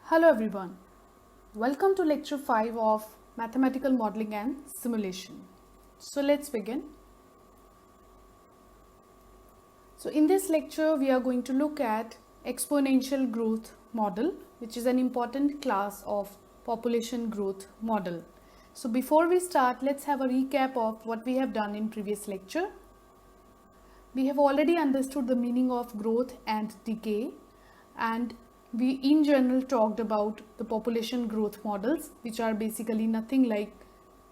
Hello everyone, welcome to lecture 5 of Mathematical Modeling and Simulation. So let's begin. So in this lecture we are going to look at exponential growth model, which is an important class of population growth model. So before we start, let's have a recap of what we have done in previous lecture. We have already understood the meaning of growth and decay, and we in general talked about the population growth models, which are basically nothing like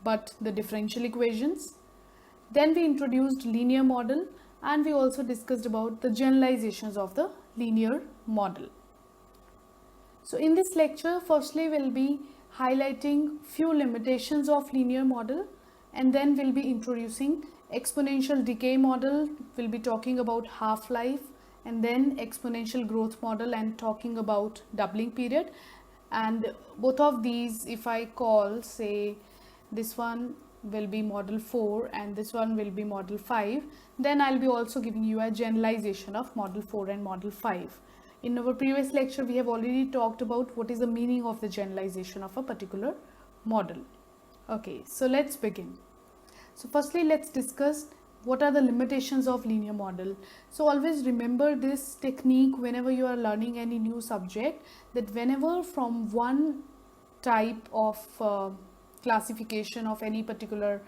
but the differential equations. Then we introduced linear model, and we also discussed about the generalizations of the linear model. So in this lecture, firstly we'll be highlighting few limitations of linear model, and then we'll be introducing exponential decay model. We'll be talking about half-life, and then exponential growth model and talking about doubling period. And both of these, if I call, say this one will be model 4 and this one will be model 5, then I'll be also giving you a generalization of model 4 and model 5. In our previous lecture, we have already talked about what is the meaning of the generalization of a particular model. Okay, so let's begin. So firstly, let's discuss what are the limitations of linear model. So always remember this technique whenever you are learning any new subject, that whenever from one type of classification of any particular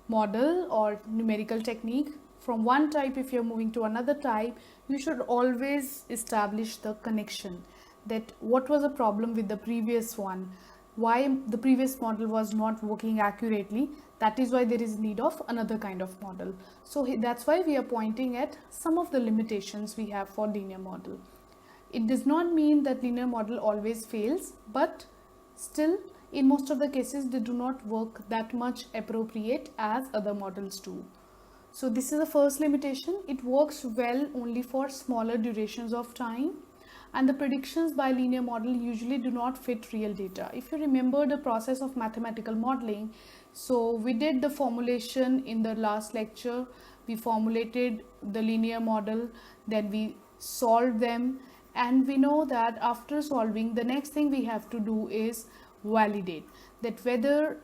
model or numerical technique, from one type if you're moving to another type, you should always establish the connection, that what was the problem with the previous one, why the previous model was not working accurately. That is why there is need of another kind of model. So that's why we are pointing at some of the limitations we have for linear model. It does not mean that linear model always fails, but still in most of the cases they do not work that much appropriate as other models do. So this is the first limitation. It works well only for smaller durations of time, and the predictions by linear model usually do not fit real data. If you remember the process of mathematical modeling, so we did the formulation in the last lecture. We formulated the linear model, then we solved them, and we know that after solving, the next thing we have to do is validate that whether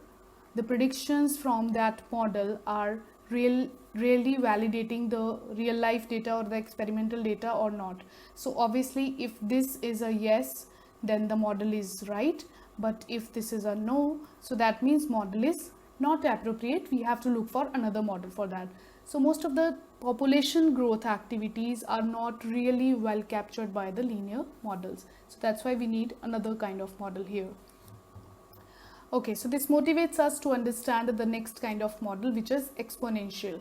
the predictions from that model are really validating the real life data or the experimental data or not. So obviously if this is a yes, then the model is right, but if this is a no, so that means model is not appropriate. We have to look for another model for that. So most of the population growth activities are not really well captured by the linear models. So that's why we need another kind of model here. Okay, so this motivates us to understand the next kind of model, which is exponential.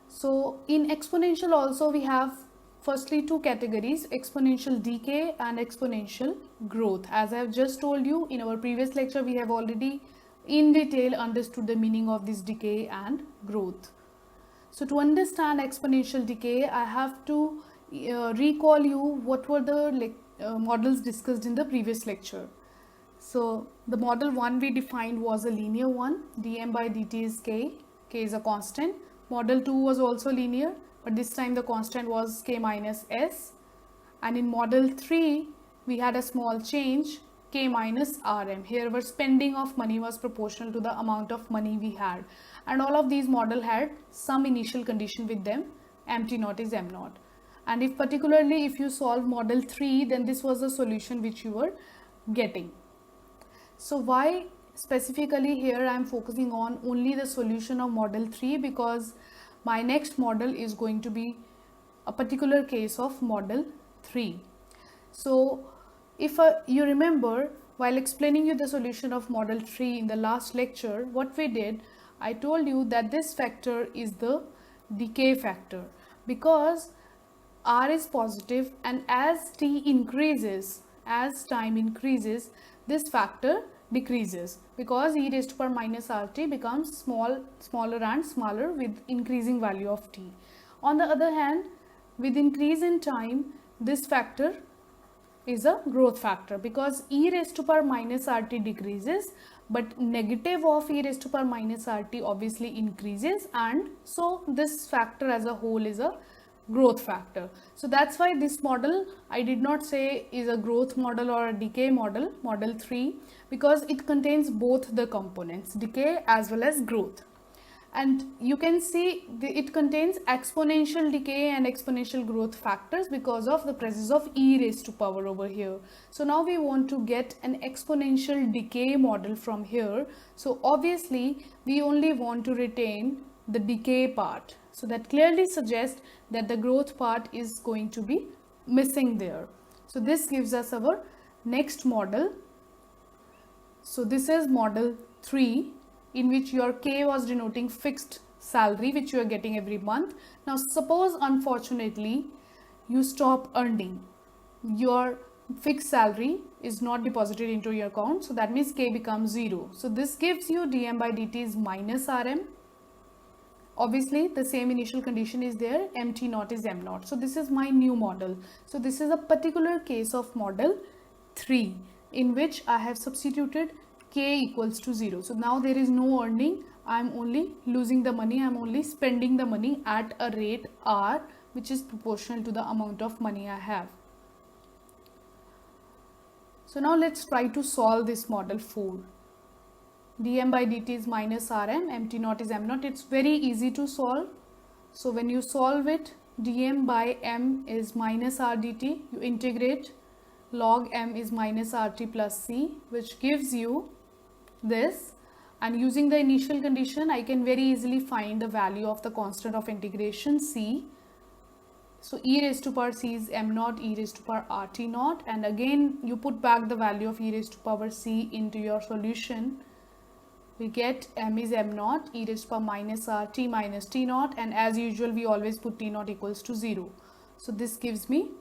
So in exponential also we have firstly two categories, exponential decay and exponential growth. As I have just told you in our previous lecture, we have already in detail understood the meaning of this decay and growth. So to understand exponential decay, I have to recall you what were the models discussed in the previous lecture. So the model 1 we defined was a linear one, dm by dt is k is a constant. Model 2 was also linear, but this time the constant was k minus s. And in model 3 we had a small change, k minus rm. Here our spending of money was proportional to the amount of money we had, and all of these model had some initial condition with them, mt naught is m naught. And if particularly if you solve model 3, then this was the solution which you were getting. So why specifically here I am focusing on only the solution of model 3, because my next model is going to be a particular case of model 3. So if you remember, while explaining you the solution of model 3 in the last lecture, what we did, I told you that this factor is the decay factor, because r is positive, and as t increases, as time increases, this factor decreases, because e raised to power minus rt becomes smaller and smaller with increasing value of t. On the other hand, with increase in time, this factor is a growth factor, because e raised to power minus rt decreases, but negative of e raised to power minus rt obviously increases, and so this factor as a whole is a growth factor. So that's why this model I did not say is a growth model or a decay model, model 3, because it contains both the components, decay as well as growth. And you can see it contains exponential decay and exponential growth factors because of the presence of e raised to power over here. So now we want to get an exponential decay model from here. So obviously we only want to retain the decay part. So that clearly suggests that the growth part is going to be missing there. So this gives us our next model. So this is model 3, in which your K was denoting fixed salary which you are getting every month. Now suppose unfortunately you stop earning, your fixed salary is not deposited into your account, so that means K becomes 0. So this gives you dm by dt is minus Rm. Obviously the same initial condition is there, mt naught is m naught. So this is my new model. So this is a particular case of model 3 in which I have substituted K equals to 0. So now there is no earning, I am only losing the money, I am only spending the money at a rate R which is proportional to the amount of money I have. So now let's try to solve this model 4. dm by dt is minus Rm, mt naught is m naught. It's very easy to solve. So when you solve it, dm by m is minus r dt, you integrate, log m is minus rt plus c, which gives you this, and using the initial condition I can very easily find the value of the constant of integration c. So e raised to power c is m naught e raised to power rt naught, and again you put back the value of e raised to power c into your solution. We get m is m naught e raised to power minus rt minus t naught, and as usual we always put t naught equals to 0. So this gives me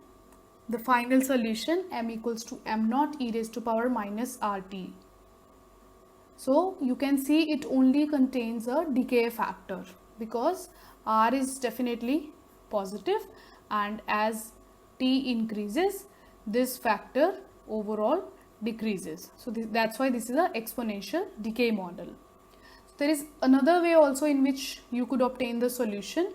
the final solution, m equals to m naught e raised to power minus rt. So you can see it only contains a decay factor because R is definitely positive, and as T increases, this factor overall decreases. So that's why this is an exponential decay model. So there is another way also in which you could obtain the solution.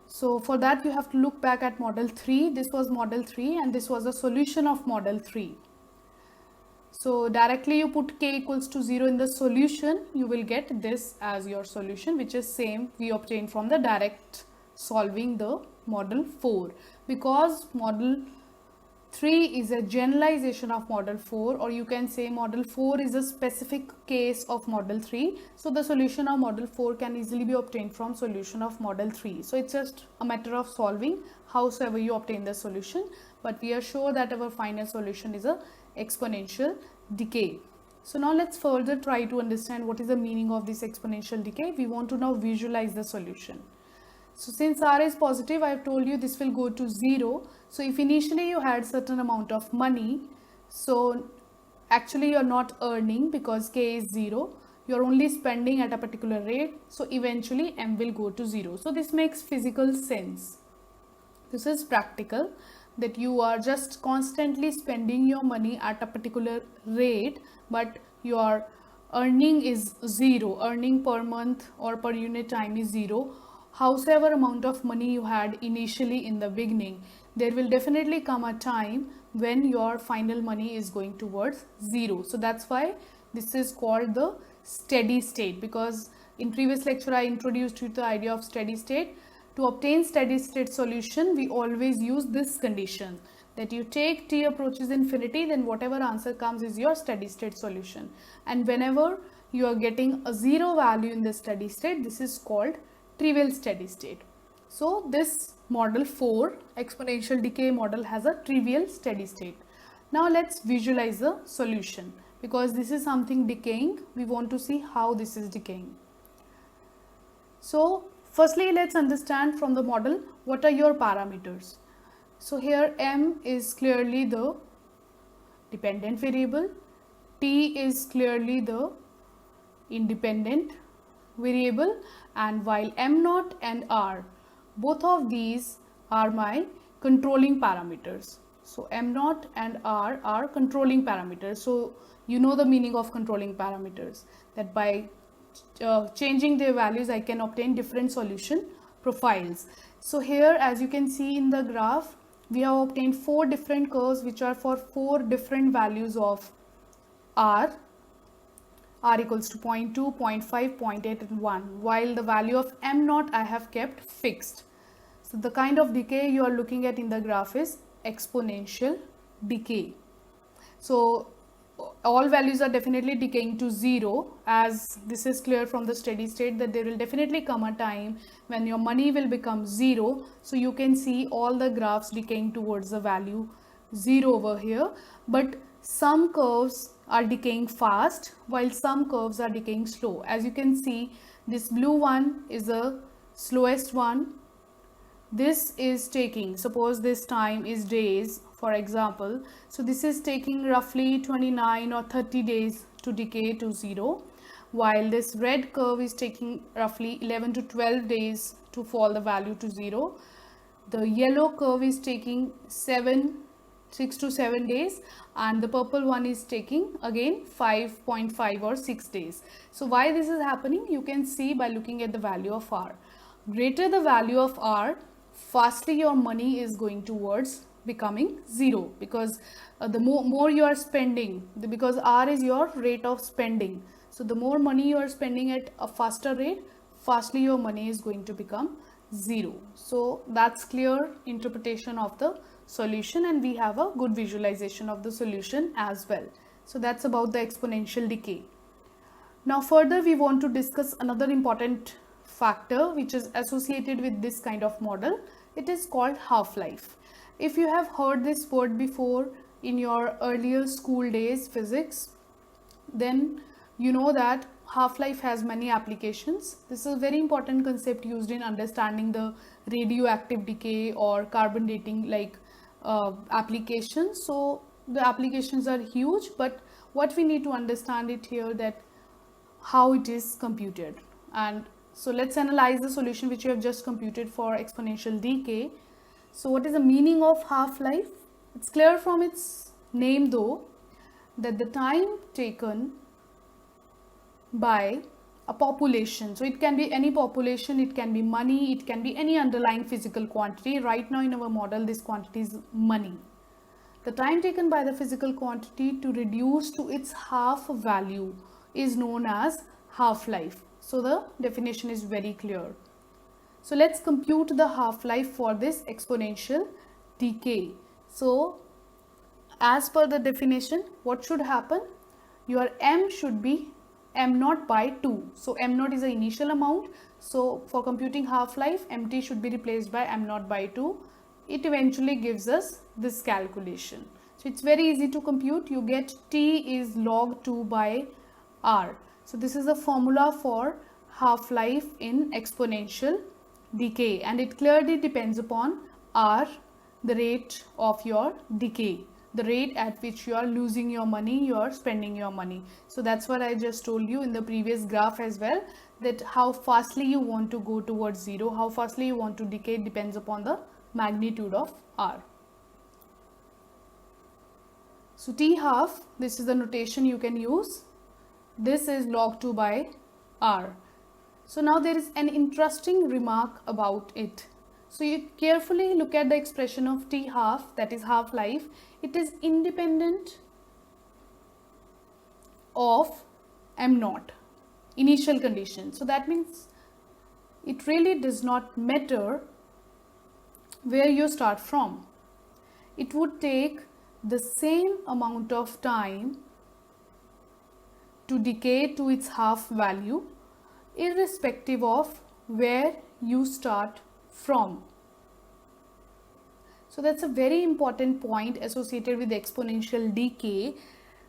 So for that you have to look back at model 3. This was model 3 and this was a solution of model 3. So directly you put K equals to 0 in the solution, you will get this as your solution, which is same we obtained from the direct solving the model 4, because model 3 is a generalization of model 4, or you can say model 4 is a specific case of model 3. So the solution of model 4 can easily be obtained from solution of model 3. So it's just a matter of solving howsoever you obtain the solution, but we are sure that our final solution is a exponential decay. So now let's further try to understand what is the meaning of this exponential decay. We want to now visualize the solution. So since R is positive, I have told you this will go to 0. So if initially you had certain amount of money, so actually you are not earning because K is 0. You are only spending at a particular rate. So eventually M will go to 0. So this makes physical sense. This is practical, that you are just constantly spending your money at a particular rate, but your earning is 0. Earning per month or per unit time is 0. Howsoever amount of money you had initially in the beginning, there will definitely come a time when your final money is going towards 0. So that's why this is called the steady state, because in previous lecture I introduced you the idea of steady state. To obtain steady state solution, we always use this condition, that you take t approaches infinity, then whatever answer comes is your steady state solution. And whenever you are getting a 0 value in the steady state, this is called trivial steady state. So this model 4 exponential decay model has a trivial steady state. Now let's visualize the solution, because this is something decaying. We want to see how this is decaying. So firstly, let's understand from the model what are your parameters. So here M is clearly the dependent variable, T is clearly the independent variable, and while M0 and R, both of these are my controlling parameters. So M0 and R are controlling parameters. So you know the meaning of controlling parameters, that by changing their values I can obtain different solution profiles. So here, as you can see in the graph, we have obtained 4 different curves which are for 4 different values of r equals to 0.2, 0.5, 0.8 and 1, while the value of m naught I have kept fixed. So the kind of decay you are looking at in the graph is exponential decay. So all values are definitely decaying to 0, as this is clear from the steady state that there will definitely come a time when your money will become 0. So you can see all the graphs decaying towards the value 0 over here, but some curves are decaying fast while some curves are decaying slow. As you can see, this blue one is the slowest one. This is taking, suppose this time is days for example, so this is taking roughly 29 or 30 days to decay to 0, while this red curve is taking roughly 11 to 12 days to fall the value to 0. The yellow curve is taking 6 to 7 days, and the purple one is taking again 5.5 or 6 days. So why this is happening, you can see by looking at the value of r. Greater the value of r, fastly your money is going towards becoming 0, because the more you are spending, because r is your rate of spending. So the more money you are spending at a faster rate, fastly your money is going to become 0. So that's clear interpretation of the solution, and we have a good visualization of the solution as well. So that's about the exponential decay. Now further we want to discuss another important factor which is associated with this kind of model. It is called half-life. If you have heard this word before in your earlier school days physics, then you know that half-life has many applications. This is a very important concept used in understanding the radioactive decay or carbon dating like applications. So the applications are huge, but what we need to understand it here that how it is computed. And so let's analyze the solution which you have just computed for exponential decay. So what is the meaning of half-life? It's clear from its name though that the time taken by a population, so it can be any population, it can be money, it can be any underlying physical quantity. Right now in our model this quantity is money. The time taken by the physical quantity to reduce to its half value is known as half-life. So the definition is very clear. So let's compute the half-life for this exponential decay. So as per the definition, what should happen? Your m should be m naught by 2. So m naught is the initial amount. So for computing half-life, mt should be replaced by m naught by 2. It eventually gives us this calculation. So it's very easy to compute. You get t is log 2 by r. So this is the formula for half-life in exponential decay, and it clearly depends upon r, the rate of your decay, the rate at which you are losing your money, you are spending your money. So that's what I just told you in the previous graph as well, that how fastly you want to go towards 0, how fastly you want to decay depends upon the magnitude of r. So t half, this is the notation you can use. This is log 2 by r. So now there is an interesting remark about it. So you carefully look at the expression of t half, that is half-life. It is independent of m naught, initial condition. So that means it really does not matter where you start from. It would take the same amount of time to decay to its half value, irrespective of where you start from. So that's a very important point associated with exponential decay,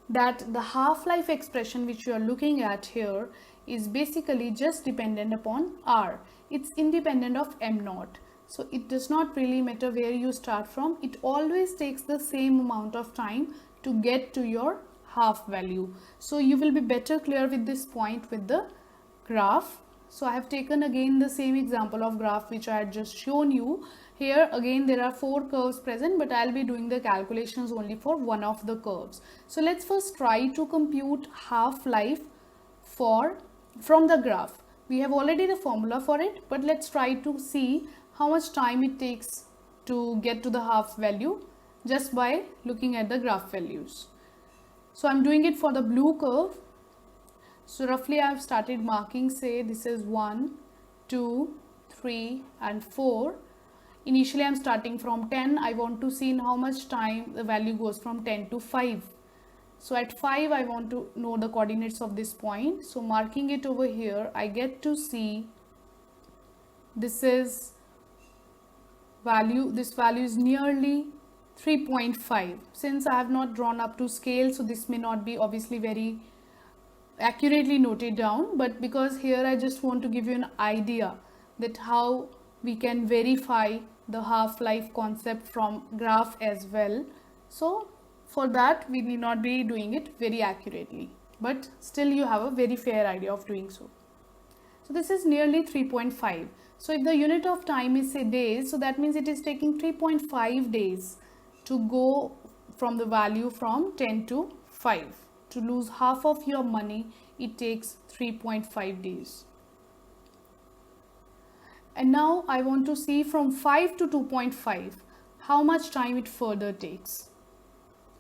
that the half-life expression which you are looking at here is basically just dependent upon r. It's independent of m naught. So it does not really matter where you start from. It always takes the same amount of time to get to your half value. So you will be better clear with this point with the graph. So I have taken again the same example of graph which I had just shown you. Here again there are 4 curves present, but I'll be doing the calculations only for one of the curves. So let's first try to compute half-life from the graph. We have already the formula for it, but let's try to see how much time it takes to get to the half value just by looking at the graph values. So I'm doing it for the blue curve. So roughly I've started marking, say this is 1, 2, 3 and 4. Initially I'm starting from 10. I want to see in how much time the value goes from 10 to 5. So at 5 I want to know the coordinates of this point. So marking it over here, I get to see this value is nearly 3.5. Since I have not drawn up to scale, so this may not be obviously very accurately noted down, but because here I just want to give you an idea that how we can verify the half-life concept from graph as well. So for that we need not be doing it very accurately, but still you have a very fair idea of doing so. So this is nearly 3.5. So if the unit of time is, say, days, so that means it is taking 3.5 days to go from the value from 10 to 5. To lose half of your money, it takes 3.5 days. And now I want to see from 5 to 2.5 how much time it further takes.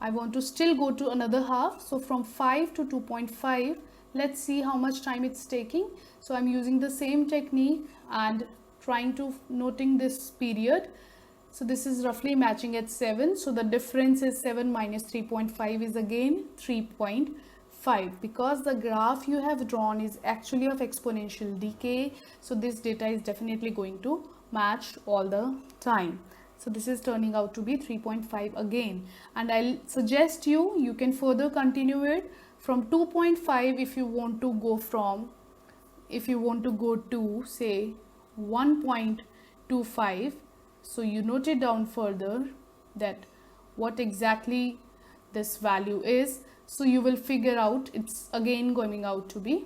I want to still go to another half. So from 5 to 2.5, let's see how much time it's taking. So I'm using the same technique and trying to noting this period. So this is roughly matching at 7. So the difference is 7 minus 3.5 is again 3.5. Because the graph you have drawn is actually of exponential decay. So this data is definitely going to match all the time. So this is turning out to be 3.5 again. And I'll suggest you can further continue it from 2.5 if you want to go to say 1.25. So you note it down further that what exactly this value is. So you will figure out it's again going out to be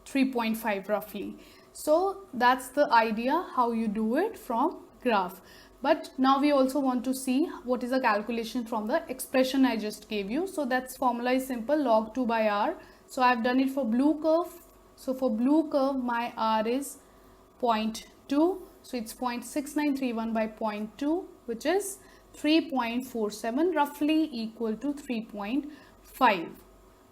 3.5 roughly. So that's the idea how you do it from graph. But now we also want to see what is the calculation from the expression I just gave you. So that's formula is simple, log 2 by r. So I've done it for blue curve. So for blue curve my r is 0.2. So it's 0.6931 by 0.2, which is 3.47, roughly equal to 3.5.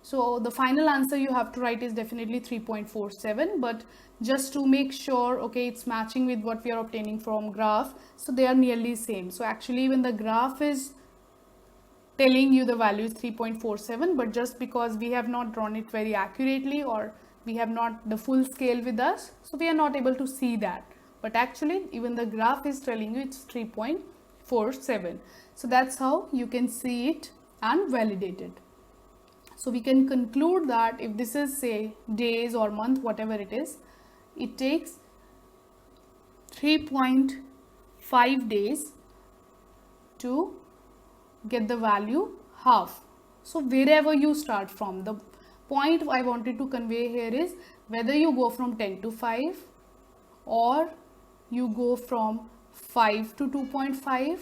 So the final answer you have to write is definitely 3.47, but just to make sure, okay, it's matching with what we are obtaining from graph. So they are nearly same. So actually when the graph is telling you the value is 3.47, but just because we have not drawn it very accurately or we have not the full scale with us, so we are not able to see that. But actually even the graph is telling you it's 3.47. So that's how you can see it and validate it. So we can conclude that if this is say days or month, whatever it is, it takes 3.5 days to get the value half. So wherever you start from, the point I wanted to convey here is whether you go from 10 to 5 or you go from 5 to 2.5,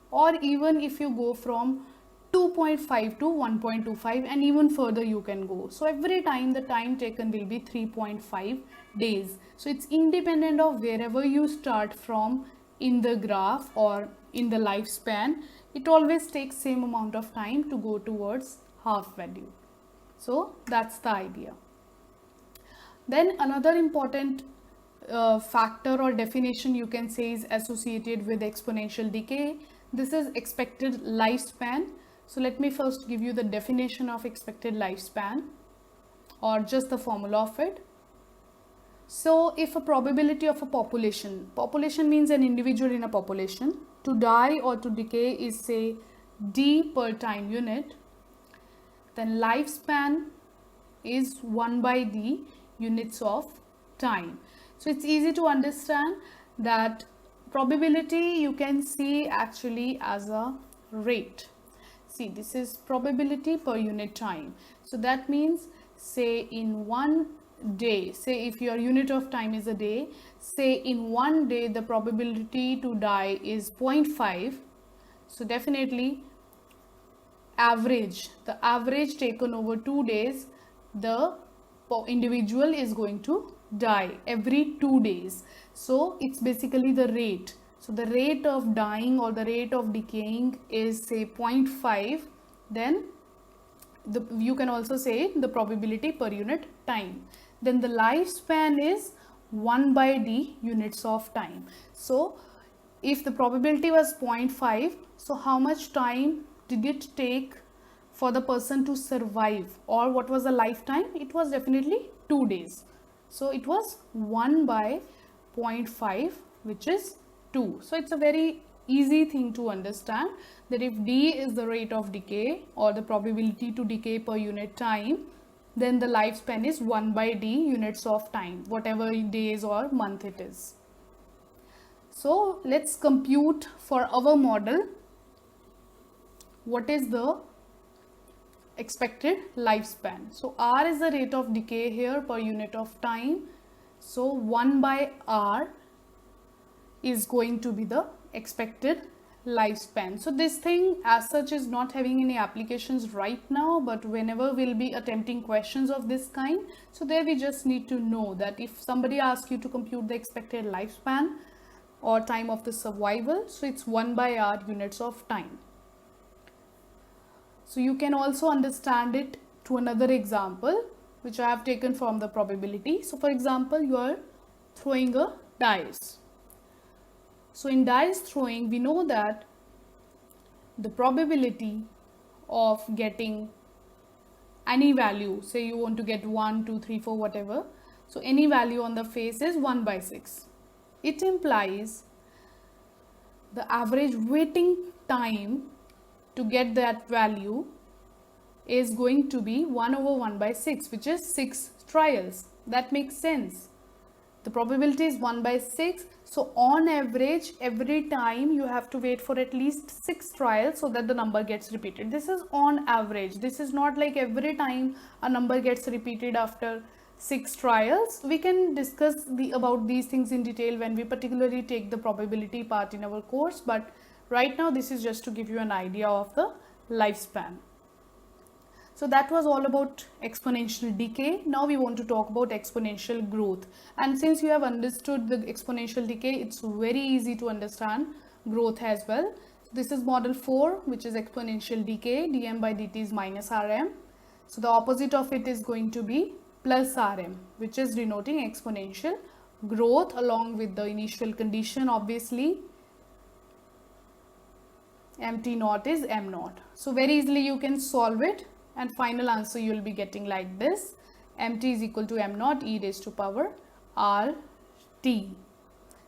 or even if you go from 2.5 to 1.25, and even further you can go. So every time the time taken will be 3.5 days. So it's independent of wherever you start from in the graph or in the lifespan. It always takes same amount of time to go towards half value. So that's the idea. Then another important factor or definition you can say is associated with exponential decay. This is expected lifespan. So let me first give you the definition of expected lifespan or just the formula of it. So if a probability of a population means an individual in a population, to die or to decay is say d per time unit, then lifespan is 1 by d units of time. So it's easy to understand that probability you can see actually as a rate. See, this is probability per unit time. So that means say in one day, say if your unit of time is a day, say in one day the probability to die is 0.5. So definitely the average taken over 2 days, the individual is going to die every 2 days. So it's basically the rate. So the rate of dying or the rate of decaying is say 0.5, then you can also say the probability per unit time. Then the lifespan is 1 by d units of time. So if the probability was 0.5, so how much time did it take for the person to survive, or what was the lifetime? It was definitely 2 days. So it was 1 by 0.5, which is 2. So it's a very easy thing to understand that if d is the rate of decay or the probability to decay per unit time, then the lifespan is 1 by d units of time, whatever days or month it is. So let's compute for our model what is the expected lifespan. So r is the rate of decay here per unit of time. So 1 by r is going to be the expected lifespan. So this thing as such is not having any applications right now, but whenever we'll be attempting questions of this kind, so there we just need to know that if somebody asks you to compute the expected lifespan or time of the survival, so it's 1 by r units of time. So you can also understand it to another example which I have taken from the probability. So for example, you are throwing a dice. So in dice throwing, we know that the probability of getting any value, say you want to get 1, 2, 3, 4, whatever, so any value on the face is 1 by 6. It implies the average waiting time to get that value is going to be 1 over 1 by 6, which is 6 trials. That makes sense. The probability is 1 by 6. So on average, every time you have to wait for at least 6 trials so that the number gets repeated. This is on average. This is not like every time a number gets repeated after 6 trials. We can discuss about these things in detail when we particularly take the probability part in our course, but right now this is just to give you an idea of the lifespan. So that was all about exponential decay. Now we want to talk about exponential growth. And since you have understood the exponential decay, it's very easy to understand growth as well. This is model 4, which is exponential decay. Dm by dt is minus Rm. So the opposite of it is going to be plus Rm, which is denoting exponential growth along with the initial condition, obviously. Mt naught is m naught. So very easily you can solve it, and final answer you will be getting like this: mt is equal to m naught e raised to power r t.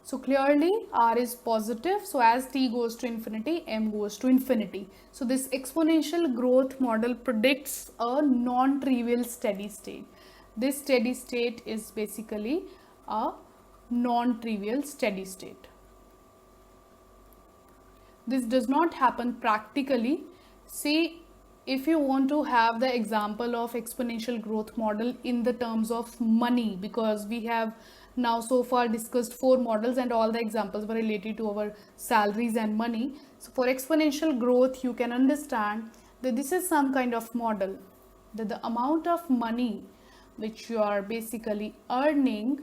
So clearly r is positive, so as t goes to infinity, m goes to infinity. So this exponential growth model predicts a non-trivial steady state. This steady state is basically a non-trivial steady state. This does not happen practically. See, if you want to have the example of exponential growth model in the terms of money, because we have now so far discussed 4 models and all the examples were related to our salaries and money. So for exponential growth, you can understand that this is some kind of model, that the amount of money which you are basically earning,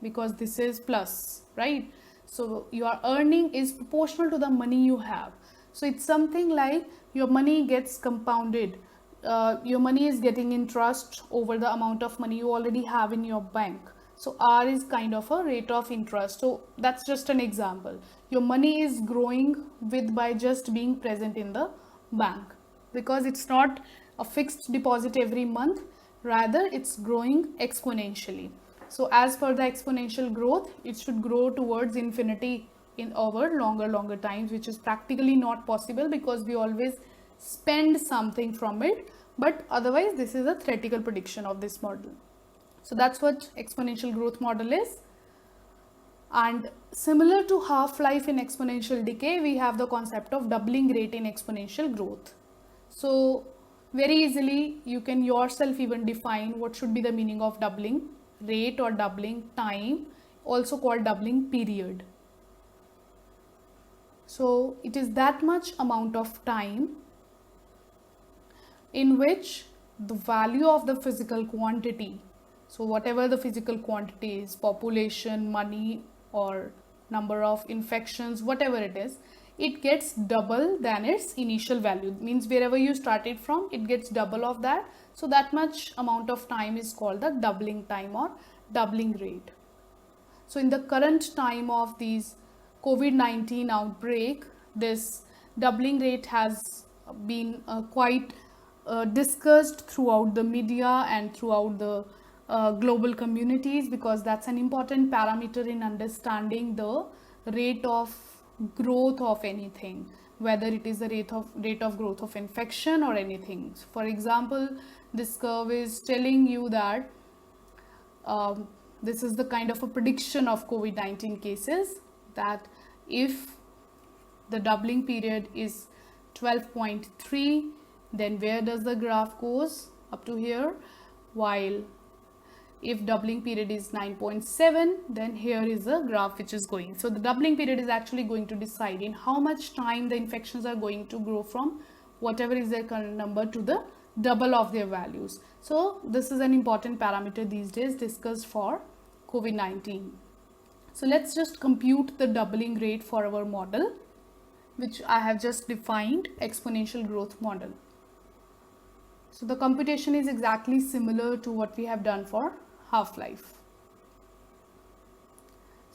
because this is plus, right? So your earning is proportional to the money you have. So it's something like your money gets compounded. Your money is getting interest over the amount of money you already have in your bank. So R is kind of a rate of interest. So that's just an example. Your money is growing by just being present in the bank, because it's not a fixed deposit every month, rather it's growing exponentially. So as per the exponential growth, it should grow towards infinity in over longer times, which is practically not possible because we always spend something from it. But otherwise, this is a theoretical prediction of this model. So that's what exponential growth model is. And similar to half-life in exponential decay, we have the concept of doubling rate in exponential growth. So very easily, you can yourself even define what should be the meaning of doubling rate or doubling time, also called doubling period. So it is that much amount of time in which the value of the physical quantity, So whatever the physical quantity is, population, money, or number of infections, whatever it is, it gets double than its initial value. Means wherever you started from, it gets double of that. So that much amount of time is called the doubling time or doubling rate. So in the current time of these COVID-19 outbreak, this doubling rate has been quite discussed throughout the media and throughout the global communities, because that's an important parameter in understanding the rate of growth of anything, whether it is the rate of growth of infection or anything. So for example, this curve is telling you that this is the kind of a prediction of COVID-19 cases, that if the doubling period is 12.3, then where does the graph goes? Up to here. While if doubling period is 9.7, then here is the graph which is going. So the doubling period is actually going to decide in how much time the infections are going to grow from whatever is their current number to the double of their values. So this is an important parameter these days discussed for COVID-19. So let's just compute the doubling rate for our model, which I have just defined, exponential growth model. So the computation is exactly similar to what we have done for half-life.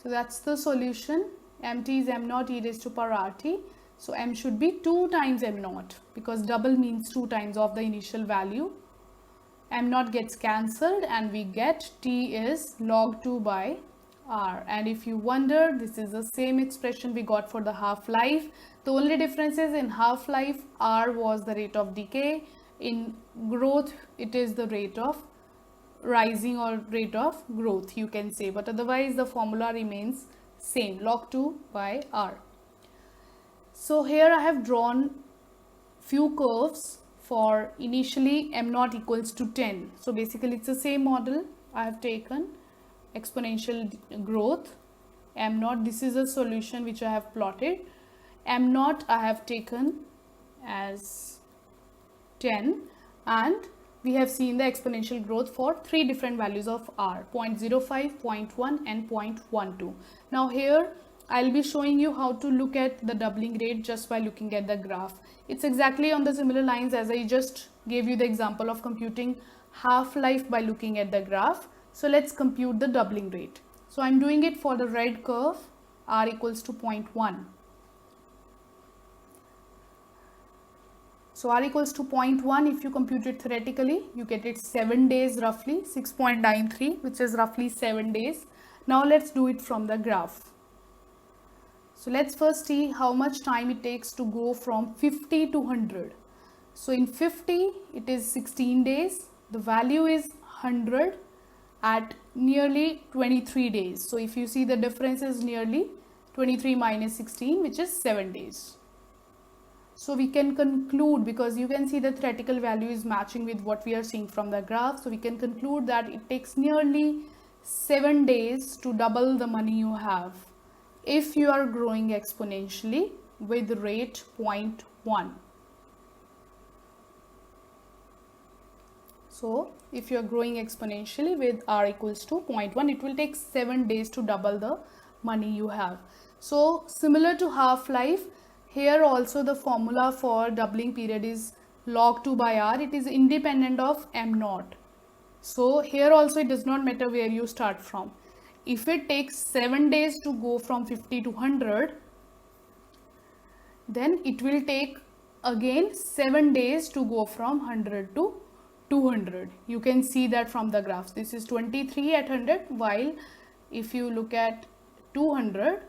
So that's the solution. Mt is m naught e raised to power rt. So m should be 2 times m naught, because double means 2 times of the initial value. M naught gets cancelled and we get t is log 2 by r. And if you wonder, this is the same expression we got for the half-life. The only difference is in half-life, r was the rate of decay. In growth, it is the rate of rising or rate of growth, you can say, but otherwise the formula remains same, log 2 by r. So here I have drawn few curves for initially m naught equals to 10. So basically it's the same model. I have taken exponential growth, m naught, this is a solution which I have plotted. M naught I have taken as 10, and we have seen the exponential growth for 3 different values of r, 0.05, 0.1 and 0.12. Now here I'll be showing you how to look at the doubling rate just by looking at the graph. It's exactly on the similar lines as I just gave you the example of computing half-life by looking at the graph. So let's compute the doubling rate. So I'm doing it for the red curve, r equals to 0.1. So r equals to 0.1, if you compute it theoretically, you get it 7 days roughly, 6.93, which is roughly 7 days. Now let's do it from the graph. So let's first see how much time it takes to go from 50 to 100. So in 50, it is 16 days. The value is 100 at nearly 23 days. So if you see, the difference is nearly 23 minus 16, which is 7 days. So we can conclude, because you can see the theoretical value is matching with what we are seeing from the graph. So we can conclude that it takes nearly 7 days to double the money you have if you are growing exponentially with rate 0.1. So if you are growing exponentially with r equals to 0.1, it will take 7 days to double the money you have. So similar to half-life, here also the formula for doubling period is log 2 by r. It is independent of m naught. So here also it does not matter where you start from. If it takes 7 days to go from 50 to 100, then it will take again 7 days to go from 100 to 200. You can see that from the graphs. This is 23 at 100, while if you look at 200,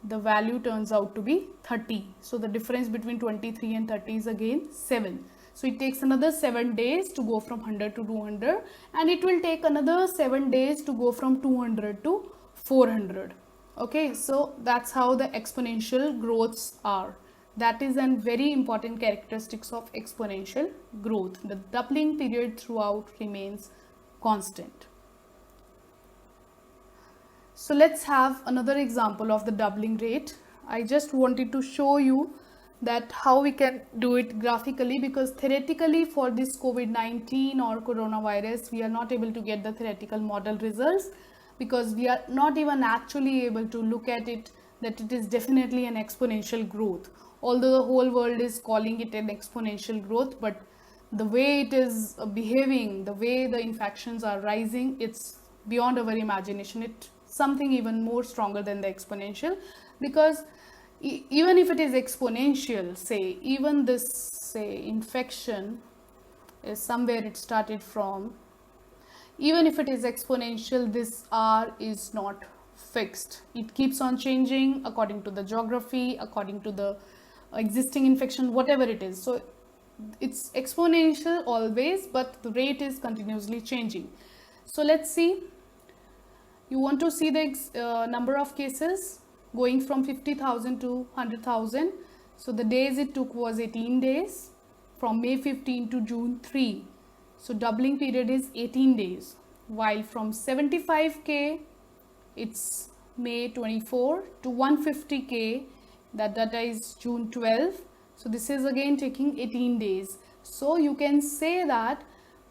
the value turns out to be 30. So the difference between 23 and 30 is again 7. So it takes another 7 days to go from 100 to 200, and it will take another 7 days to go from 200 to 400. Okay, so that's how the exponential growths are. That is a very important characteristics of exponential growth. The doubling period throughout remains constant. So let's have another example of the doubling rate. I just wanted to show you that how we can do it graphically, because theoretically for this COVID-19 or coronavirus we are not able to get the theoretical model results, because we are not even actually able to look at it that it is definitely an exponential growth, although the whole world is calling it an exponential growth. But the way it is behaving, the way the infections are rising, it's beyond our imagination. It's something even more stronger than the exponential, because even if it is exponential, say even this, say infection is somewhere it started from, even if it is exponential, this r is not fixed. It keeps on changing according to the geography, according to the existing infection, whatever it is. So it's exponential always, but the rate is continuously changing. So let's see, you want to see the number of cases going from 50,000 to 100,000. So the days it took was 18 days, from May 15 to June 3. So doubling period is 18 days, while from 75k it's May 24 to 150k, that data is June 12. So this is again taking 18 days. So you can say that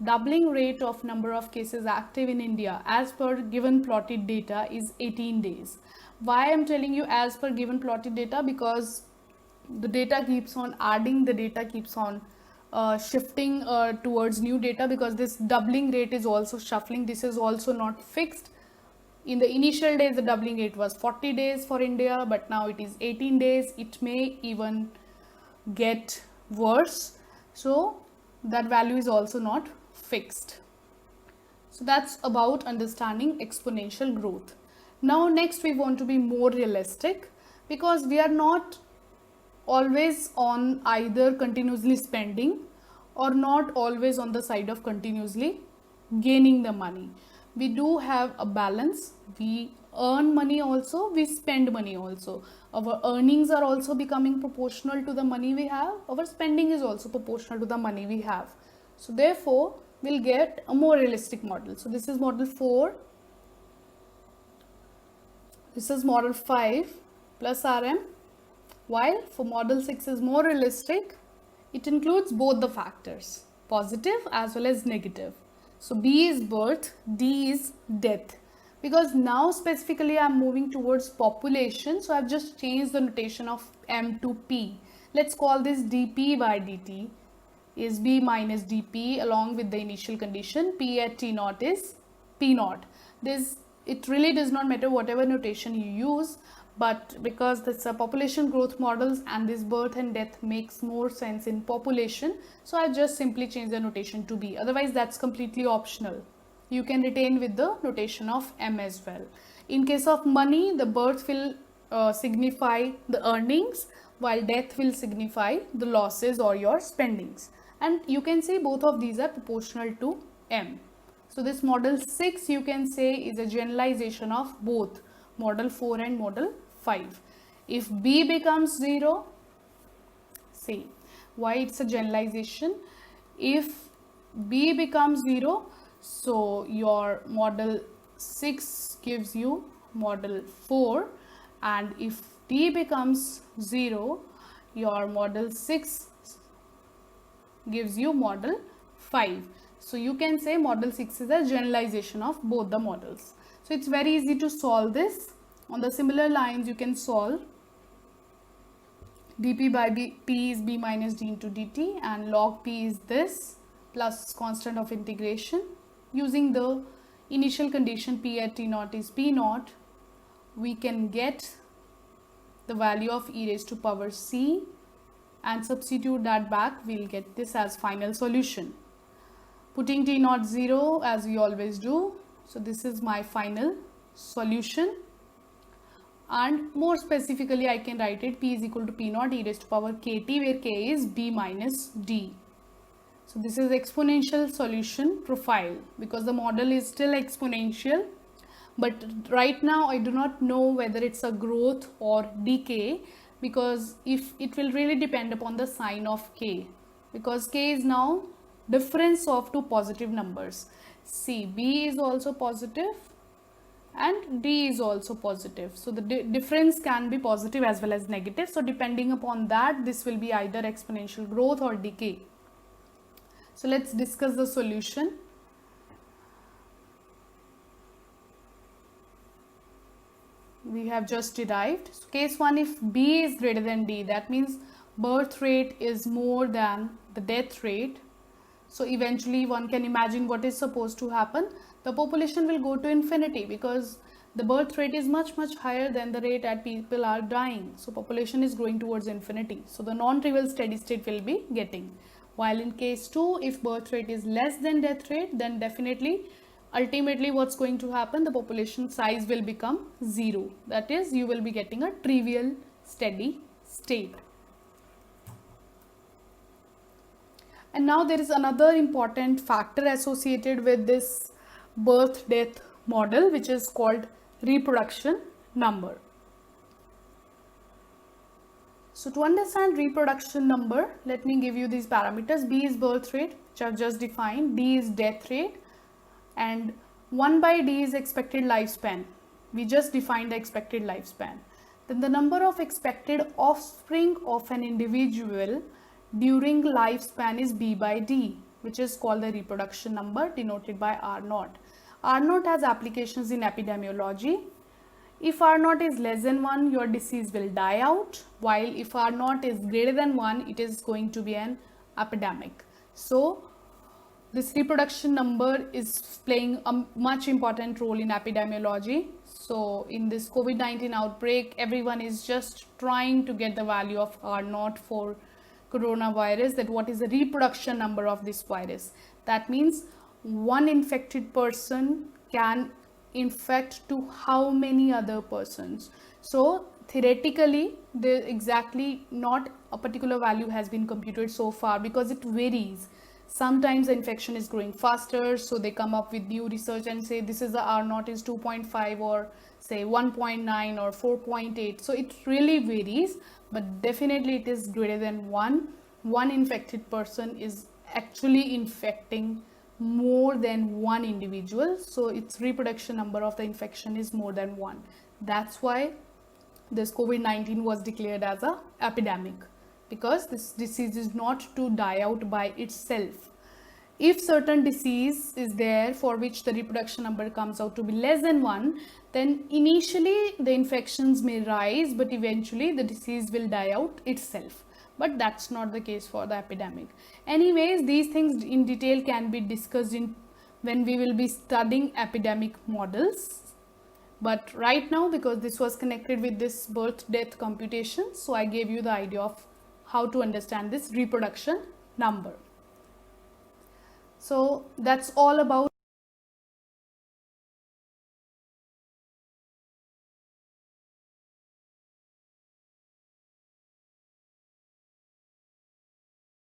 doubling rate of number of cases active in India as per given plotted data is 18 days. Why I am telling you as per given plotted data? Because the data keeps on adding, the data keeps on shifting towards new data, because this doubling rate is also shuffling. This is also not fixed. In the initial days the doubling rate was 40 days for India, but now it is 18 days. It may even get worse, so that value is also not fixed. So that's about understanding exponential growth. Now next we want to be more realistic, because we are not always on either continuously spending or not always on the side of continuously gaining the money. We do have a balance. We earn money also, we spend money also. Our earnings are also becoming proportional to the money we have. Our spending is also proportional to the money we have. So therefore we'll get a more realistic model. So this is model 4, this is model 5 plus RM, while for model 6 is more realistic. It includes both the factors, positive as well as negative. So B is birth, D is death. Because now specifically I'm moving towards population, so I've just changed the notation of M to P. Let's call this dP by dt is B minus dP along with the initial condition. P at T naught is P naught. It really does not matter whatever notation you use, but because this are population growth models and this birth and death makes more sense in population, so I just simply change the notation to B. Otherwise that's completely optional. You can retain with the notation of M as well. In case of money, the birth will signify the earnings, while death will signify the losses or your spendings. And you can say both of these are proportional to M. So this model 6 you can say is a generalization of both model 4 and model 5. If B becomes 0, see why it's a generalization. If B becomes 0, so your model 6 gives you model 4, and if D becomes 0, your model 6 gives you model 5. So you can say model 6 is a generalization of both the models. So it's very easy to solve this. On the similar lines you can solve dP by P is B minus D into dt, and log P is this plus constant of integration. Using the initial condition P at T naught is P naught, we can get the value of e raised to power c and substitute that back. We'll get this as final solution. Putting T naught 0 as we always do. So this is my final solution, and more specifically I can write it P is equal to P naught e raised to power kt, where k is B minus D. So this is exponential solution profile, because the model is still exponential, but right now I do not know whether it's a growth or decay, because if it will really depend upon the sign of k, because k is now difference of two positive numbers. See, B is also positive and D is also positive. So the difference can be positive as well as negative. So depending upon that, this will be either exponential growth or decay. So let's discuss the solution. We have just derived. So case 1, if B is greater than D, that means birth rate is more than the death rate. So eventually one can imagine what is supposed to happen. The population will go to infinity because the birth rate is much higher than the rate at people are dying. So population is growing towards infinity. So the non-trivial steady state will be getting. While in case 2, if birth rate is less than death rate, then definitely ultimately what's going to happen, the population size will become 0. That is, you will be getting a trivial steady state. And now there is another important factor associated with this birth death model, which is called reproduction number. So to understand reproduction number, let me give you these parameters. B is birth rate, which I've just defined. D is death rate, and 1 by D is expected lifespan. We just defined the expected lifespan. Then the number of expected offspring of an individual during lifespan is B by D, which is called the reproduction number, denoted by R0. R0 has applications in epidemiology. If R0 is less than 1, your disease will die out, while if R0 is greater than 1, it is going to be an epidemic. So this reproduction number is playing a much important role in epidemiology. So in this COVID-19 outbreak, everyone is just trying to get the value of R0 for coronavirus, that what is the reproduction number of this virus. That means one infected person can infect to how many other persons. So theoretically, there exactly not a particular value has been computed so far, because it varies. Sometimes the infection is growing faster, so they come up with new research and say this is the R0 is 2.5 or say 1.9 or 4.8. So it really varies, but definitely it is greater than 1. One infected person is actually infecting more than one individual, so its reproduction number of the infection is more than 1. That's why this COVID-19 was declared as an epidemic, because this disease is not to die out by itself. If certain disease is there for which the reproduction number comes out to be less than 1, then initially the infections may rise, but eventually the disease will die out itself. But that's not the case for the epidemic. Anyways, these things in detail can be discussed when we will be studying epidemic models. But right now, because this was connected with this birth death computation, so I gave you the idea of how to understand this reproduction number. So that's all about